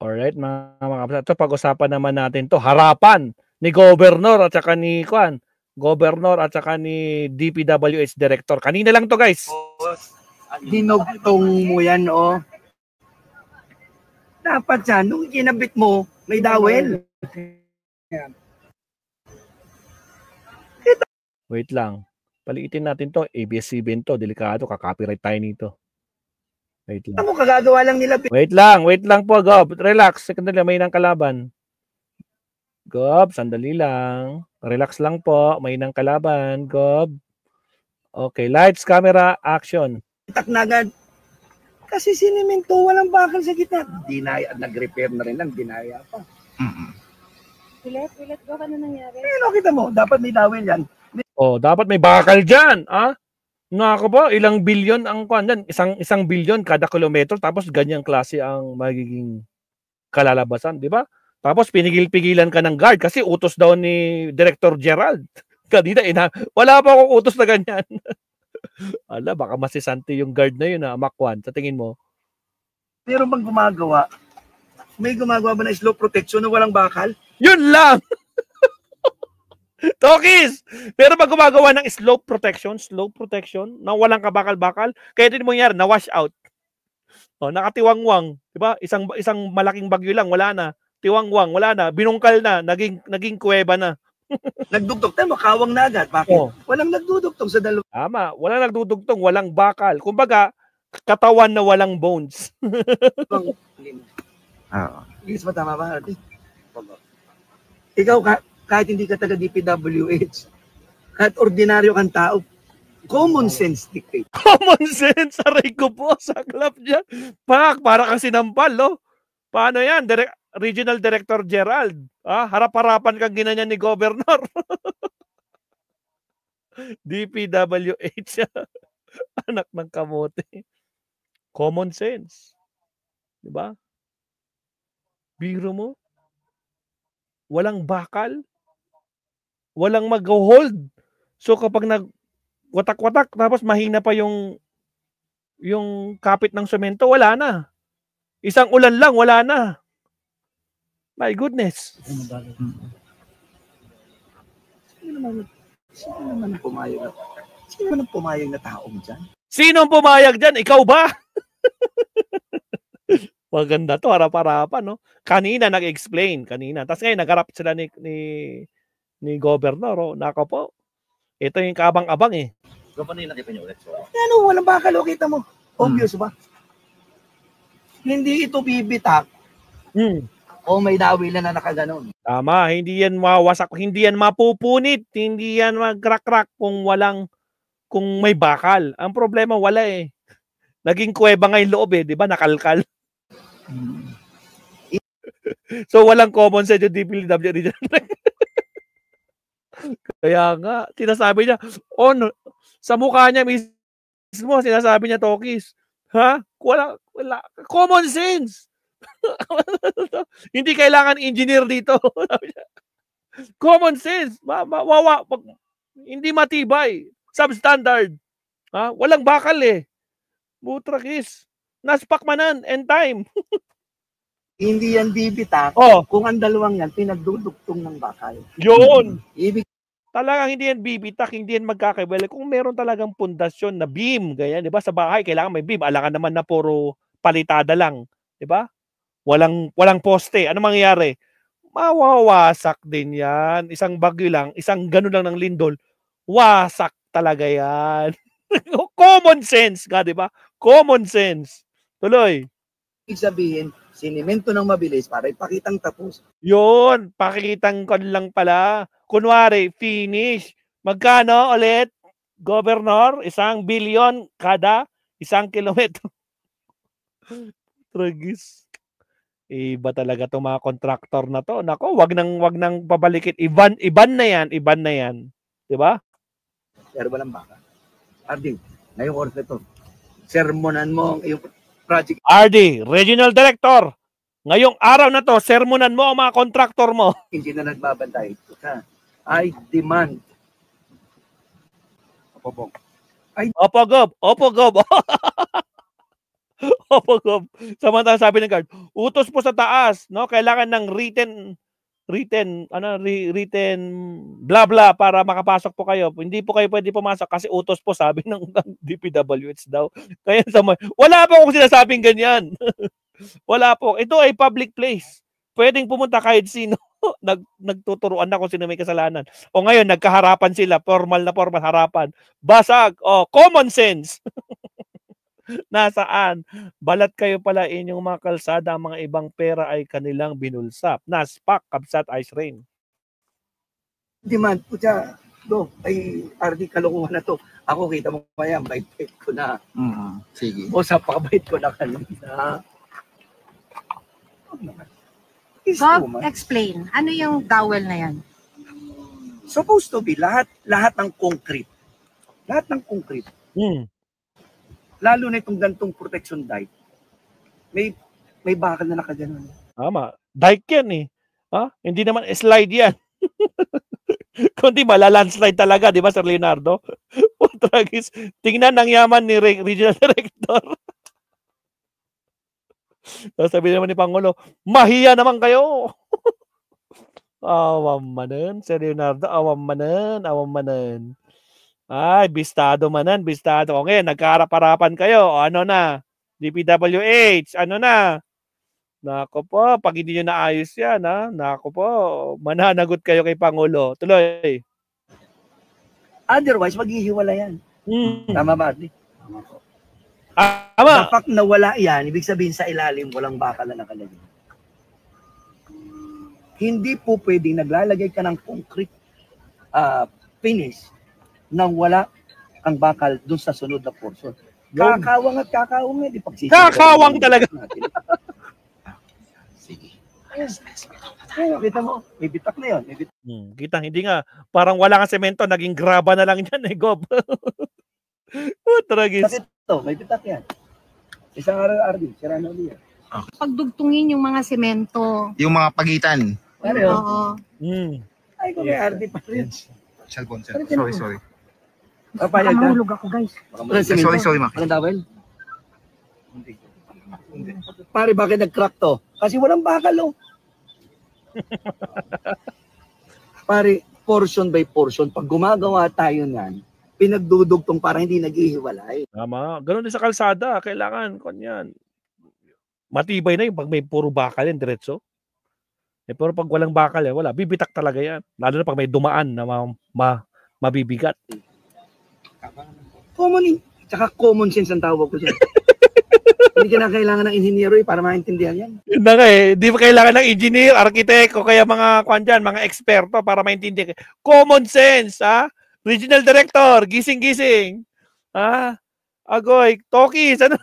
Alright, mga kapatid. Ito, pag-usapan naman natin to harapan ni Governor at saka ni Governor at saka ni DPWH Director. Kanina lang to, guys. Dinugtong mo yan, oh. Dapat yan, nung kinabit mo, may dawel. Wait lang. Paliitin natin to. ABS-CBN to. Delikado. Ka-copyright tayo nito. Wait lang. Ano kagagawa lang nila? Wait lang po, Gob. Relax. Sandali, may nang kalaban. Gob, sandali lang. Relax lang po. May nang kalaban, Gob. Okay, lights, camera, action. Taknagan. Kasi sinimento, walang bakal sa gitna. Dinaya, nag-repair na rin lang, dinaya pa. Ulit, go ka na nangyari. Ano kita mo? Dapat may dawel yan. Oh, dapat may bakal dyan. Ah? Nako po, ilang bilyon ang kwan dyan. Isang bilyon kada kilometro. Tapos ganyang klase ang magiging kalalabasan, di ba? Tapos pinigil-pigilan ka ng guard kasi utos daw ni Director Gerald. Kanina, wala pa akong utos na ganyan. Ala, baka masisante yung guard na yun, Makwan. Sa tingin mo? Pero bang gumagawa? May gumagawa ba na slow protection na walang bakal? Yun lang! Tokis! Pero pag gumagawa ng slope protection na walang kabakal-bakal, kaya din mo nangyari, na-wash out. O, nakatiwangwang. Diba? Isang malaking bagyo lang, wala na. Tiwangwang, wala na. Binungkal na, naging kuweba na. Nagdugtog tayo, makawang na agad. Bakit? Oh. Walang nagdudugtog sa dalawa. Tama, walang nagdudugtong, walang bakal. Kumbaga, katawan na walang bones. Yes, ba tama ba? Ikaw, kahit hindi ka taga DPWH, kahit ordinaryo kang tao, common sense dictate. Common sense, aray ko po, saklap dyan. Para kang sinampal, no? Paano yan? Regional Director Gerald. Harap-harapan kang ginanyan ni Governor. DPWH. Anak ng kamote. Common sense. Diba? Biro mo? Walang bakal? Walang mag-hold. So kapag nag-watak-watak, tapos mahina pa yung kapit ng semento, wala na. Isang ulan lang, wala na. My goodness. Sino naman ang pumayag na taong dyan? Sino ang pumayag dyan? Ikaw ba? Maganda to, harap-harapan, no? Kanina nag-explain, Tapos ngayon, nagharap sila ni Governor, oh. Nako po. Ito yung kabang-abang, eh. Paano yung nakita niyo ulit? Ano, walang bakal, o kita mo. Obvious ba? Hindi ito bibitak. O may dawil na nakaganon. Tama, hindi yan mawasak, hindi yan mapupunit, hindi yan mag-crack-crack kung may bakal. Ang problema, wala eh. Naging kuweba nga yung loob eh, di ba? Nakalkal. So, walang common sense yung DPWH. Kaya nga, sinasabi niya, sa mukha niya mismo, sinasabi niya, Tokis, wala, common sense. Hindi kailangan engineer dito. Common sense. Hindi matibay. Substandard. Walang bakal eh. Butrakis. Naspakmanan. End time. Hindi yan bibitak. Kung ang dalawang yan, pinagdudugtong ng bakal. Yun. Talagang hindi yan bibitak, hindi yan magkakaibali. Kung meron talagang pundasyon na beam, ganyan, di ba? Sa bahay, kailangan may beam. Alangan naman na puro palitada lang. Di ba? Walang poste. Ano mangyayari? Mawawasak din yan. Isang bagyo lang, isang gano'n lang ng lindol, wasak talaga yan. Common sense nga, di ba? Common sense. Tuloy. Ibig sabihin, sinimento ng mabilis para ipakitang tapos. Yun, pakitang kon lang pala. Kunwari, finish. Magkano ulit, Governor? 1 billion kada 1 kilometro. Tragis. Iba talaga itong mga contractor na to. Nako, wag nang pabalikin. Iban na yan. Di ba? Pero walang baka. Ardi, ngayong oras na ito, sermonan mo yung project. RD, Regional Director, ngayong araw na to, sermonan mo ang mga contractor mo. Hindi na nagbabantay. I demand. Opo, Gob. Samantala sabi ng guard, utos po sa taas, no? Kailangan ng written blah blah para makapasok po kayo. Hindi po kayo pwede pumasok kasi utos po sabi ng DPWH daw. Kaya wala po akong sinasabing ganyan. Wala po. Ito ay public place. Pwedeng pumunta kahit sino. Nagtuturuan na kung sino may kasalanan. O ngayon, nagkaharapan sila. Formal na formal harapan. Basag. O, common sense. Nasaan? Balat kayo pala inyong mga kalsada, ang mga ibang pera ay kanilang binulsap. Naspak, kabsat, ice rain. Demand po siya. Ay, RD, kalokohan na to. Ako, kita mo pa yan, bait-bait ko na. Sige. O sa pakabait ko na kanina. Bob, explain. Ano yung dowel na yan? Supposed to be lahat ng concrete. Lahat ng concrete. Lalo na itong gantong protection dike. May bakal na nakaganon. Tama. Dike yan eh. Ha? Hindi naman slide yan. Kundi malalandslide talaga, di ba, Sir Leonardo? Tragis. Tingnan ang yaman ni Regional Director. Sabi naman ni Pangulo, mahiya naman kayo. Awam manan, Sir Leonardo, awam manan. Ay, bistado manan, bistado. O ngayon, nagkaharap-harapan kayo. O, ano na? DPWH, ano na? Nako po, pag hindi nyo naayos yan, ha? Nako po, mananagot kayo kay Pangulo. Tuloy. Otherwise, maghihiwala yan. Tama ba, Ardi? Tama. Dapat nawala yan, ibig sabihin sa ilalim, walang bakal na nakalagay. Hindi po pwedeng naglalagay ka ng concrete finish nang wala ang bakal dun sa sunod na portion. Kakawang at kakawang di pagsisig. Kakawang talaga. Sige. Kita mo, may bitak na yun. Kita, hindi nga. Parang wala kang semento, naging graba na lang yan eh, Gob. Tragis. Kasi ito, may bitak yan. Isang araw, Ardi, sira na ulit. Pagdugtungin yung mga semento. Yung mga pagitan. Ano yun? Oo. Ay, kung may Ardi pa rin. Cellphone, sir. Sorry. Papayag ka? Mahulog ako, guys. Sorry, Maki. Anong dawel? Hindi. Pare, bakit nag-crack to? Kasi walang bakal, oh. Pare, portion by portion, pag gumagawa tayo niyan, pinagdudugtong para hindi naghihiwalay. Tama. Ganun din sa kalsada. Kailangan, kanyan. Matibay na yung pag may puro bakal yan, diretso. Pero pag walang bakal yan, wala. Bibitak talaga yan. Lalo na pag may dumaan na mabibigat. Common sense ang tawag ko dyan. Hindi ka na kailangan ng inhinyero para maintindihan yan. Yun na nga eh. Hindi mo kailangan ng engineer, architect, o kaya mga dyan, mga eksperto para maintindihan. Common sense, ha? Regional Director, gising-gising. Ha? Agoy, Tokis, ano?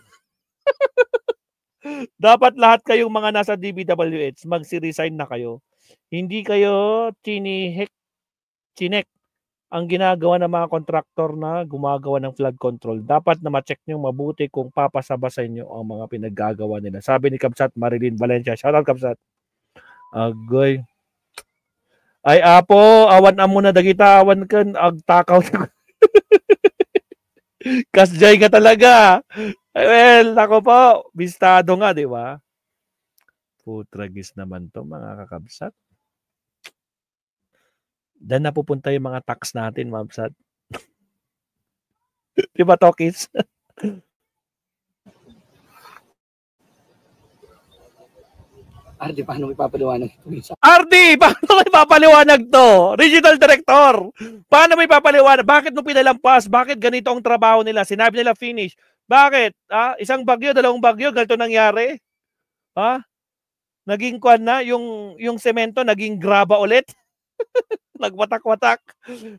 Dapat lahat kayong mga nasa DPWH, magsi-resign na kayo. Hindi kayo chinek ang ginagawa ng mga kontraktor na gumagawa ng flood control. Dapat na ma-check nyo mabuti kung papasaba sa inyo ang mga pinaggagawa nila. Sabi ni Kabsat Marilyn Valencia. Shoutout, Kabsat. Agoy. Ay, apo, awan amo na dagita, awan kan, agtakaw. Kasjay ka talaga. Well, ako po, bistado nga, di ba? Putragis naman to, mga kakabsat. Dan napupunta yung mga tax natin, Mabsat. Di ba, Tokis? Ardi, paano ipapaliwanag ito? Ardi, paano may papaliwanag to? Regional Director, paano may papaliwanag? Bakit mo pinalampas? Bakit ganito ang trabaho nila? Sinabi nila finish. Bakit? Isang bagyo, dalawang bagyo, ganito nangyari? Naging kwan na, yung semento, naging graba ulit? Nagwatak-watak.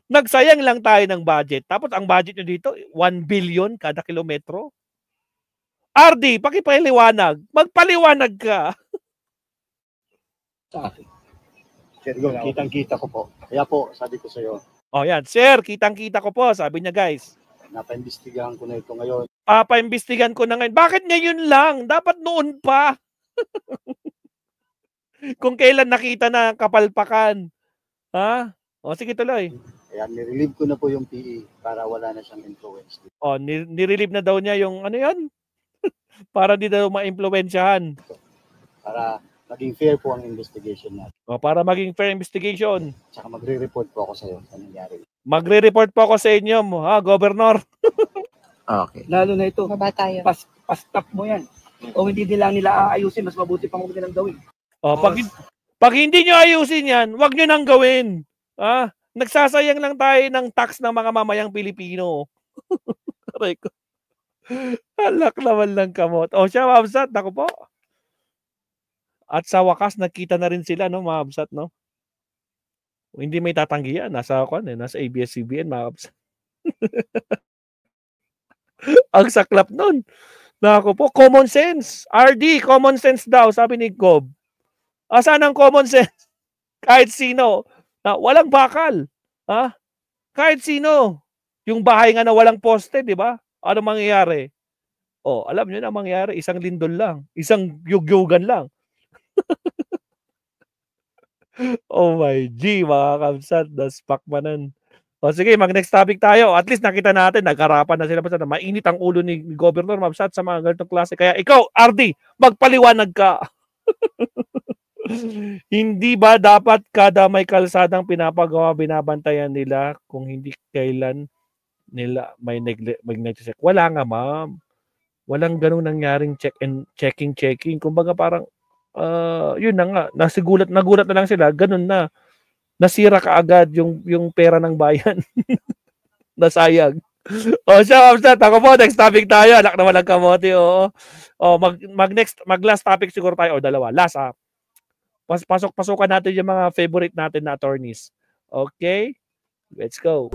Nagsayang lang tayo ng budget. Tapos ang budget nyo dito, 1 billion kada kilometro. Ardi, pakipaliwanag. Magpaliwanag ka. Sa akin. Sir, kitang-kita ko po. Kaya po, sabi ko sa iyo. Oh, yan. Sir, kitang-kita ko po. Sabi niya, guys. Napaimbestigahan ko na ito ngayon. Paimbestigahan ko na ngayon. Bakit ngayon lang? Dapat noon pa. Kung kailan nakita na kapalpakan. O, sige tuloy. Kaya nirelieve ko na po yung PE para wala na siyang influence. O, nirelieve na daw niya yung ano yan? Para di daw ma-impluwensyahan. Para maging fair po ang investigation natin. O, para maging fair investigation. Tsaka magre-report po ako sa iyo sa nangyari. Magre-report po ako sa inyo, Governor. Okay. Lalo na ito, Baba tayo. pas-stop mo yan. O hindi nila aayusin, mas mabuti pang huwag nilang gawin. O, pag hindi nyo ayusin yan, wag nyo nang gawin. Nagsasayang lang tayo ng tax ng mga mamayang Pilipino. Aray ko. Halak naman lang kamot. O siya, Mabsat, ako po. At sa wakas, nakita na rin sila, no, Mabsat, no? Hindi may tatanggihan. Nasa ABS-CBN, Mabsat. Ang saklap nun. Nako po, common sense. RD, common sense daw, sabi ni Gob. Saan ang common sense? Kahit sino. Walang bakal. Kahit sino. Yung bahay nga na walang poste, di ba? Ano mangyayari? Alam nyo na mangyayari. Isang lindol lang. Isang yugyugan lang. Oh my G, mga kamsat. Daspak manan. Sige, mag-next topic tayo. At least nakita natin, nagkarapan na sila. Mainit ang ulo ni Governor Mabsat sa mga ganitong klase. Kaya ikaw, RD, magpaliwanag ka. Hindi ba dapat kada may kalsadang pinapagawa, binabantayan nila kung hindi kailan nila may nag-check? Wala nga, ma'am. Walang ganun nangyaring checking. Kumbaga parang, yun na nga, nagulat na lang sila, ganun na. Nasira kaagad yung pera ng bayan. Nasayang. Siya, Mabsat, ako po, next topic tayo. Anak na walang kamote, oo. Mag-last topic siguro tayo, dalawa. Last, Pasukan natin yung mga favorite natin na attorneys. Okay? Let's go.